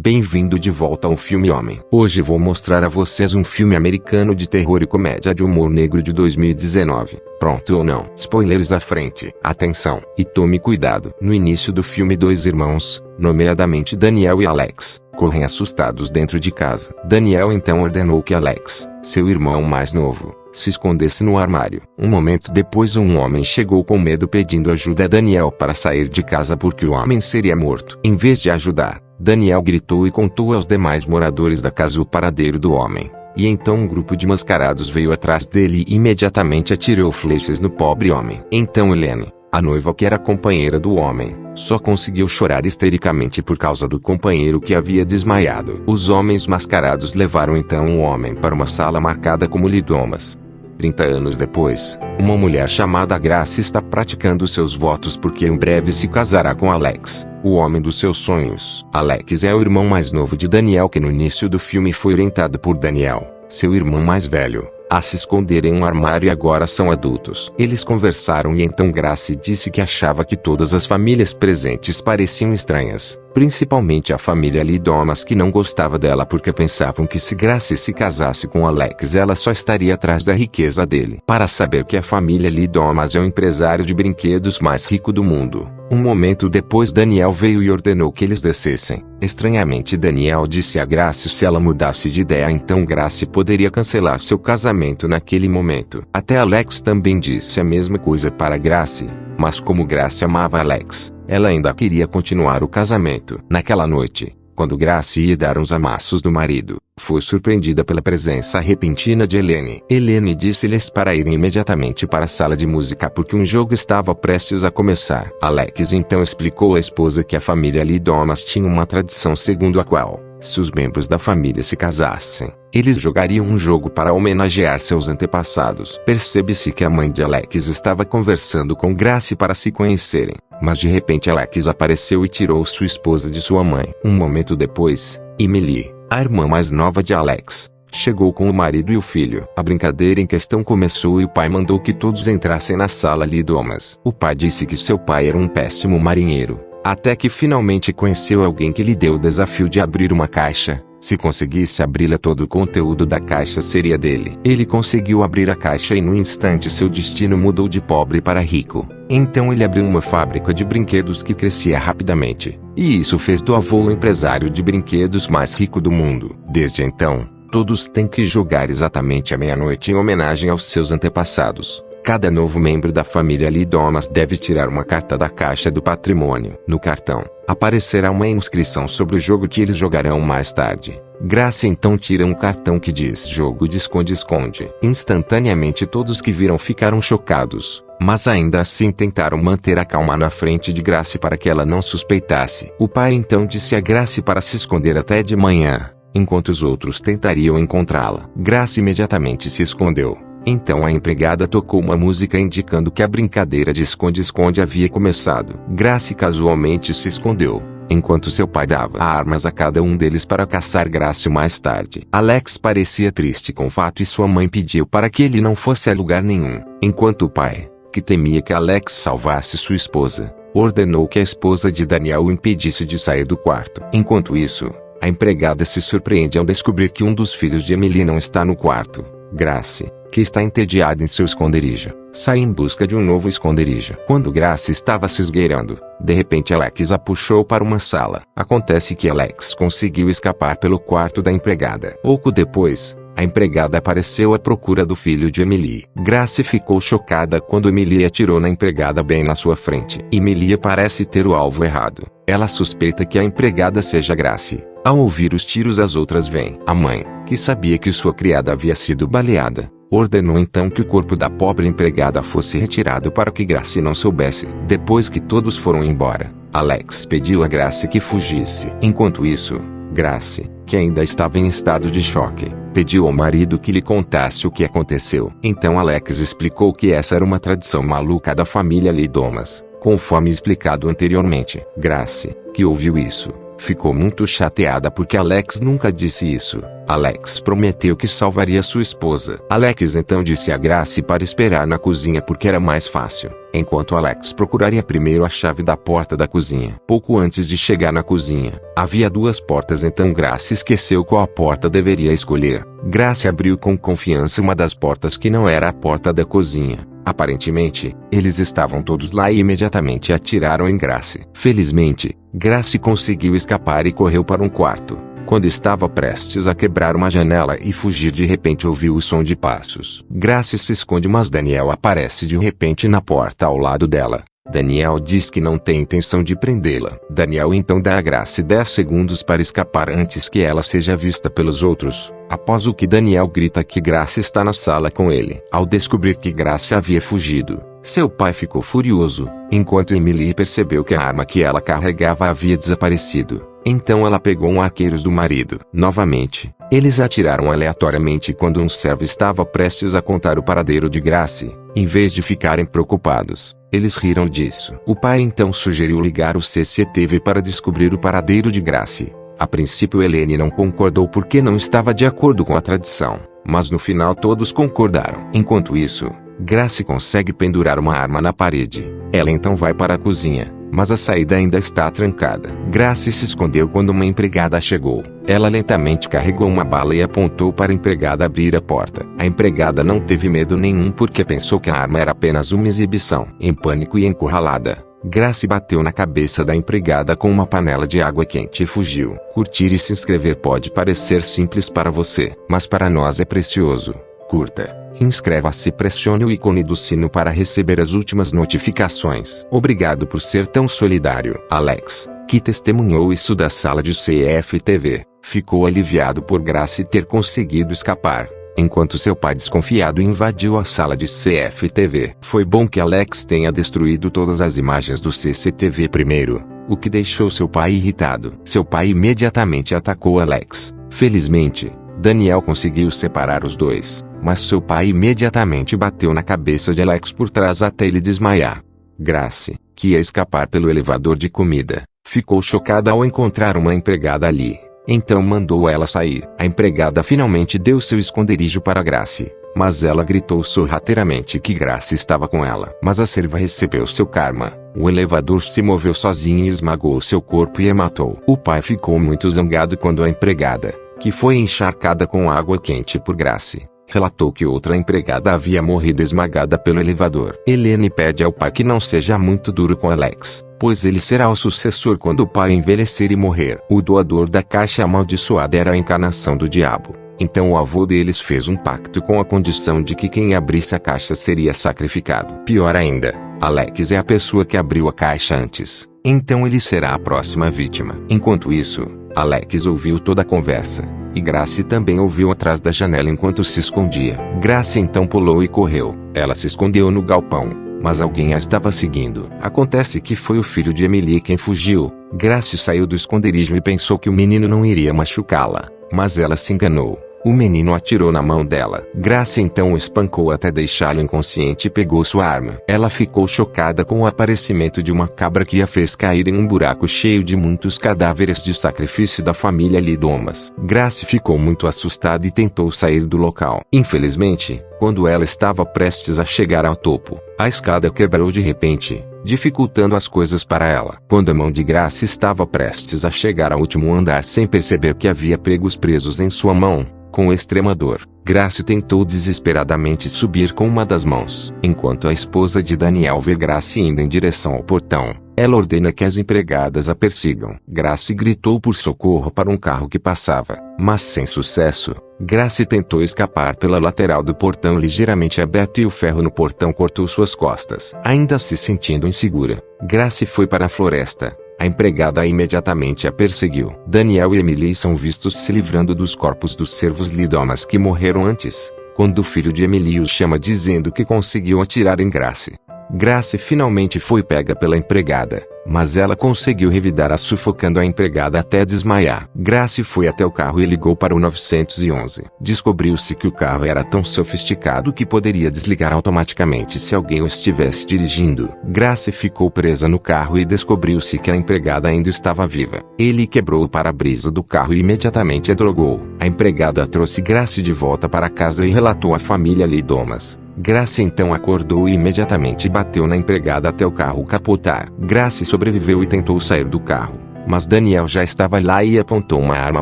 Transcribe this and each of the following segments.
Bem-vindo de volta ao Filme Homem. Hoje vou mostrar a vocês um filme americano de terror e comédia de humor negro de 2019. Pronto ou não? Spoilers à frente. Atenção, e tome cuidado. No início do filme, dois irmãos, nomeadamente Daniel e Alex, correm assustados dentro de casa. Daniel então ordenou que Alex, seu irmão mais novo, se escondesse no armário. Um momento depois, um homem chegou com medo pedindo ajuda a Daniel para sair de casa porque o homem seria morto. Em vez de ajudar, Daniel gritou e contou aos demais moradores da casa o paradeiro do homem. E então um grupo de mascarados veio atrás dele e imediatamente atirou flechas no pobre homem. Então Helene, a noiva que era companheira do homem, só conseguiu chorar histericamente por causa do companheiro que havia desmaiado. Os homens mascarados levaram então o homem para uma sala marcada como lidomas. 30 anos depois, uma mulher chamada Grace está praticando seus votos porque em breve se casará com Alex, o homem dos seus sonhos. Alex é o irmão mais novo de Daniel que no início do filme foi orientado por Daniel, seu irmão mais velho, a se esconder em um armário e agora são adultos. Eles conversaram e então Grace disse que achava que todas as famílias presentes pareciam estranhas, principalmente a família Lee Thomas, que não gostava dela porque pensavam que se Grace se casasse com Alex ela só estaria atrás da riqueza dele. Para saber que a família Lee Thomas é o empresário de brinquedos mais rico do mundo, um momento depois Daniel veio e ordenou que eles descessem. Estranhamente Daniel disse a Grace se ela mudasse de ideia então Grace poderia cancelar seu casamento naquele momento. Até Alex também disse a mesma coisa para Grace, mas como Grace amava Alex, ela ainda queria continuar o casamento. Naquela noite, quando Grace ia dar uns amassos do marido, foi surpreendida pela presença repentina de Helene. Helene disse-lhes para irem imediatamente para a sala de música porque um jogo estava prestes a começar. Alex então explicou à esposa que a família Lee Thomas tinha uma tradição segundo a qual, se os membros da família se casassem, eles jogariam um jogo para homenagear seus antepassados. Percebe-se que a mãe de Alex estava conversando com Grace para se conhecerem, mas de repente Alex apareceu e tirou sua esposa de sua mãe. Um momento depois, Emily, a irmã mais nova de Alex, chegou com o marido e o filho. A brincadeira em questão começou e o pai mandou que todos entrassem na sala Lee Thomas. O pai disse que seu pai era um péssimo marinheiro, até que finalmente conheceu alguém que lhe deu o desafio de abrir uma caixa. Se conseguisse abri-la, todo o conteúdo da caixa seria dele. Ele conseguiu abrir a caixa e no instante seu destino mudou de pobre para rico. Então ele abriu uma fábrica de brinquedos que crescia rapidamente. E isso fez do avô o empresário de brinquedos mais rico do mundo. Desde então, todos têm que jogar exatamente à meia-noite em homenagem aos seus antepassados. Cada novo membro da família Lee Thomas deve tirar uma carta da caixa do patrimônio. No cartão, aparecerá uma inscrição sobre o jogo que eles jogarão mais tarde. Grace então tira um cartão que diz jogo de esconde-esconde. Instantaneamente todos que viram ficaram chocados, mas ainda assim tentaram manter a calma na frente de Grace para que ela não suspeitasse. O pai então disse a Grace para se esconder até de manhã, enquanto os outros tentariam encontrá-la. Grace imediatamente se escondeu. Então a empregada tocou uma música indicando que a brincadeira de esconde-esconde havia começado. Grace casualmente se escondeu, enquanto seu pai dava armas a cada um deles para caçar Grace mais tarde. Alex parecia triste com o fato e sua mãe pediu para que ele não fosse a lugar nenhum, enquanto o pai, que temia que Alex salvasse sua esposa, ordenou que a esposa de Daniel o impedisse de sair do quarto. Enquanto isso, a empregada se surpreende ao descobrir que um dos filhos de Emily não está no quarto. Grace, que está entediada em seu esconderijo, sai em busca de um novo esconderijo. Quando Grace estava se esgueirando, de repente Alex a puxou para uma sala. Acontece que Alex conseguiu escapar pelo quarto da empregada. Pouco depois, a empregada apareceu à procura do filho de Emily. Grace ficou chocada quando Emily atirou na empregada bem na sua frente. Emily parece ter o alvo errado. Ela suspeita que a empregada seja Grace. Ao ouvir os tiros, as outras veem. A mãe, que sabia que sua criada havia sido baleada, ordenou então que o corpo da pobre empregada fosse retirado para que Grace não soubesse. Depois que todos foram embora, Alex pediu a Grace que fugisse. Enquanto isso, Grace, que ainda estava em estado de choque, pediu ao marido que lhe contasse o que aconteceu. Então Alex explicou que essa era uma tradição maluca da família Lee Thomas, conforme explicado anteriormente. Grace, que ouviu isso, ficou muito chateada porque Alex nunca disse isso. Alex prometeu que salvaria sua esposa. Alex então disse a Grace para esperar na cozinha porque era mais fácil, enquanto Alex procuraria primeiro a chave da porta da cozinha. Pouco antes de chegar na cozinha, havia duas portas, então Grace esqueceu qual porta deveria escolher. Grace abriu com confiança uma das portas que não era a porta da cozinha. Aparentemente, eles estavam todos lá e imediatamente atiraram em Grace. Felizmente, Grace conseguiu escapar e correu para um quarto. Quando estava prestes a quebrar uma janela e fugir, de repente ouviu o som de passos. Grace se esconde, mas Daniel aparece de repente na porta ao lado dela. Daniel diz que não tem intenção de prendê-la. Daniel então dá a Grace 10 segundos para escapar antes que ela seja vista pelos outros. Após o que Daniel grita que Grace está na sala com ele. Ao descobrir que Grace havia fugido, seu pai ficou furioso, enquanto Emily percebeu que a arma que ela carregava havia desaparecido. Então ela pegou um arqueiro do marido. Novamente, eles atiraram aleatoriamente quando um servo estava prestes a contar o paradeiro de Grace. Em vez de ficarem preocupados, eles riram disso. O pai então sugeriu ligar o CCTV para descobrir o paradeiro de Grace. A princípio Helene não concordou porque não estava de acordo com a tradição, mas no final todos concordaram. Enquanto isso, Grace consegue pendurar uma arma na parede. Ela então vai para a cozinha, mas a saída ainda está trancada. Grace se escondeu quando uma empregada chegou. Ela lentamente carregou uma bala e apontou para a empregada abrir a porta. A empregada não teve medo nenhum porque pensou que a arma era apenas uma exibição. Em pânico e encurralada, Grace bateu na cabeça da empregada com uma panela de água quente e fugiu. Curtir e se inscrever pode parecer simples para você, mas para nós é precioso. Curta, inscreva-se e pressione o ícone do sino para receber as últimas notificações. Obrigado por ser tão solidário. Alex, que testemunhou isso da sala de CFTV, ficou aliviado por Grace ter conseguido escapar, enquanto seu pai desconfiado invadiu a sala de CFTV. Foi bom que Alex tenha destruído todas as imagens do CCTV primeiro, o que deixou seu pai irritado. Seu pai imediatamente atacou Alex. Felizmente, Daniel conseguiu separar os dois, mas seu pai imediatamente bateu na cabeça de Alex por trás até ele desmaiar. Grace, que ia escapar pelo elevador de comida, ficou chocada ao encontrar uma empregada ali. Então mandou ela sair. A empregada finalmente deu seu esconderijo para Grace, mas ela gritou sorrateiramente que Grace estava com ela. Mas a serva recebeu seu karma. O elevador se moveu sozinho e esmagou seu corpo e a matou. O pai ficou muito zangado quando a empregada, que foi encharcada com água quente por Grace, relatou que outra empregada havia morrido esmagada pelo elevador. Helene pede ao pai que não seja muito duro com Alex, pois ele será o sucessor quando o pai envelhecer e morrer. O doador da caixa amaldiçoada era a encarnação do diabo. Então o avô deles fez um pacto com a condição de que quem abrisse a caixa seria sacrificado. Pior ainda, Alex é a pessoa que abriu a caixa antes, então ele será a próxima vítima. Enquanto isso, Alex ouviu toda a conversa, e Grace também ouviu atrás da janela enquanto se escondia. Grace então pulou e correu. Ela se escondeu no galpão, mas alguém a estava seguindo. Acontece que foi o filho de Emily quem fugiu. Grace saiu do esconderijo e pensou que o menino não iria machucá-la, mas ela se enganou. O menino atirou na mão dela. Grace então o espancou até deixá-lo inconsciente e pegou sua arma. Ela ficou chocada com o aparecimento de uma cabra que a fez cair em um buraco cheio de muitos cadáveres de sacrifício da família Lidomas. Grace ficou muito assustada e tentou sair do local. Infelizmente, quando ela estava prestes a chegar ao topo, a escada quebrou de repente, dificultando as coisas para ela. Quando a mão de Grace estava prestes a chegar ao último andar sem perceber que havia pregos presos em sua mão, com extrema dor, Grace tentou desesperadamente subir com uma das mãos. Enquanto a esposa de Daniel vê Grace indo em direção ao portão, ela ordena que as empregadas a persigam. Grace gritou por socorro para um carro que passava, mas sem sucesso. Grace tentou escapar pela lateral do portão ligeiramente aberto e o ferro no portão cortou suas costas. Ainda se sentindo insegura, Grace foi para a floresta. A empregada imediatamente a perseguiu. Daniel e Emily são vistos se livrando dos corpos dos servos Lidomas que morreram antes, quando o filho de Emily os chama dizendo que conseguiu atirar em Grace. Grace finalmente foi pega pela empregada, mas ela conseguiu revidar-a sufocando a empregada até desmaiar. Grace foi até o carro e ligou para o 911. Descobriu-se que o carro era tão sofisticado que poderia desligar automaticamente se alguém o estivesse dirigindo. Grace ficou presa no carro e descobriu-se que a empregada ainda estava viva. Ele quebrou o para-brisa do carro e imediatamente a drogou. A empregada trouxe Grace de volta para casa e relatou à família Lee Thomas. Grace então acordou e imediatamente bateu na empregada até o carro capotar. Grace sobreviveu e tentou sair do carro, mas Daniel já estava lá e apontou uma arma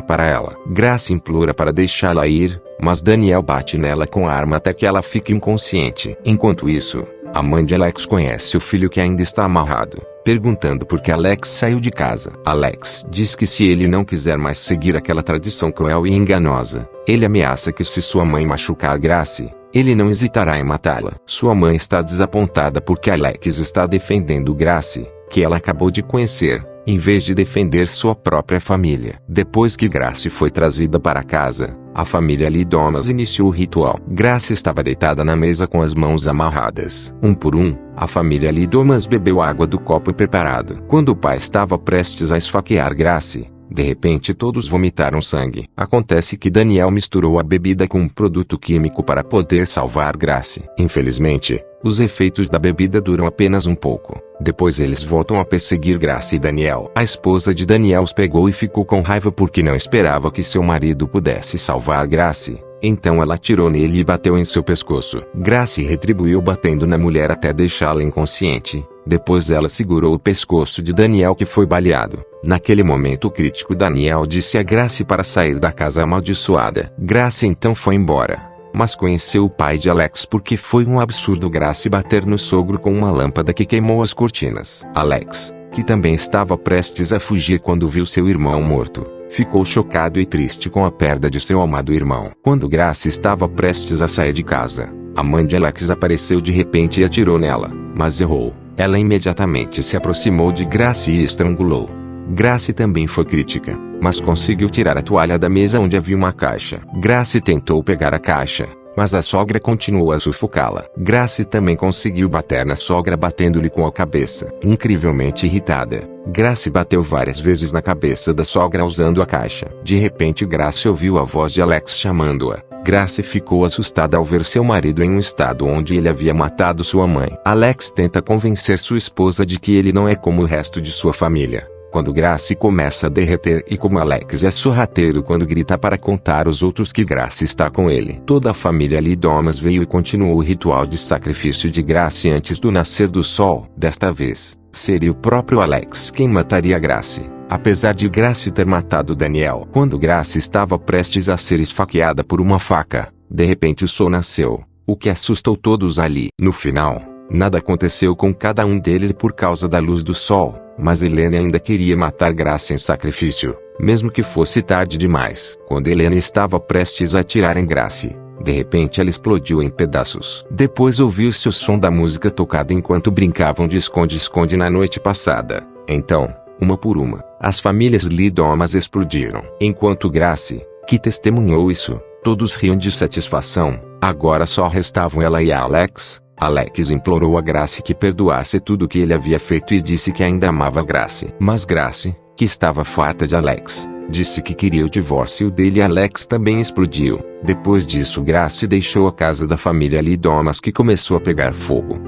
para ela. Grace implora para deixá-la ir, mas Daniel bate nela com a arma até que ela fique inconsciente. Enquanto isso, a mãe de Alex conhece o filho que ainda está amarrado, perguntando por que Alex saiu de casa. Alex diz que se ele não quiser mais seguir aquela tradição cruel e enganosa, ele ameaça que se sua mãe machucar Grace, ele não hesitará em matá-la. Sua mãe está desapontada porque Alex está defendendo Grace, que ela acabou de conhecer, em vez de defender sua própria família. Depois que Grace foi trazida para casa, a família Lee Thomas iniciou o ritual. Grace estava deitada na mesa com as mãos amarradas. Um por um, a família Lee Thomas bebeu água do copo preparado. Quando o pai estava prestes a esfaquear Grace, de repente todos vomitaram sangue. Acontece que Daniel misturou a bebida com um produto químico para poder salvar Grace. Infelizmente, os efeitos da bebida duram apenas um pouco. Depois eles voltam a perseguir Grace e Daniel. A esposa de Daniel os pegou e ficou com raiva porque não esperava que seu marido pudesse salvar Grace. Então ela atirou nele e bateu em seu pescoço. Grace retribuiu batendo na mulher até deixá-la inconsciente. Depois ela segurou o pescoço de Daniel que foi baleado. Naquele momento crítico, Daniel disse a Grace para sair da casa amaldiçoada. Grace então foi embora, mas conheceu o pai de Alex porque foi um absurdo Grace bater no sogro com uma lâmpada que queimou as cortinas. Alex, que também estava prestes a fugir quando viu seu irmão morto, ficou chocado e triste com a perda de seu amado irmão. Quando Grace estava prestes a sair de casa, a mãe de Alex apareceu de repente e atirou nela, mas errou. Ela imediatamente se aproximou de Grace e estrangulou. Grace também foi crítica, mas conseguiu tirar a toalha da mesa onde havia uma caixa. Grace tentou pegar a caixa, mas a sogra continuou a sufocá-la. Grace também conseguiu bater na sogra batendo-lhe com a cabeça. Incrivelmente irritada, Grace bateu várias vezes na cabeça da sogra usando a caixa. De repente Grace ouviu a voz de Alex chamando-a. Grace ficou assustada ao ver seu marido em um estado onde ele havia matado sua mãe. Alex tenta convencer sua esposa de que ele não é como o resto de sua família. Quando Grace começa a derreter e como Alex é sorrateiro quando grita para contar aos outros que Grace está com ele. Toda a família Lee Thomas veio e continuou o ritual de sacrifício de Grace antes do nascer do sol. Desta vez, seria o próprio Alex quem mataria Grace, apesar de Grace ter matado Daniel. Quando Grace estava prestes a ser esfaqueada por uma faca, de repente o sol nasceu, o que assustou todos ali. No final, nada aconteceu com cada um deles por causa da luz do sol. Mas Helene ainda queria matar Grace em sacrifício, mesmo que fosse tarde demais. Quando Helene estava prestes a atirar em Grace, de repente ela explodiu em pedaços. Depois ouviu-se o som da música tocada enquanto brincavam de esconde-esconde na noite passada. Então, uma por uma, as famílias Lee Thomas explodiram. Enquanto Grace, que testemunhou isso, todos riam de satisfação. Agora só restavam ela e Alex. Alex implorou a Grace que perdoasse tudo o que ele havia feito e disse que ainda amava Grace. Mas Grace, que estava farta de Alex, disse que queria o divórcio dele e Alex também explodiu. Depois disso Grace deixou a casa da família Lee Thomas que começou a pegar fogo.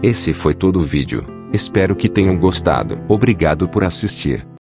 Esse foi todo o vídeo. Espero que tenham gostado. Obrigado por assistir.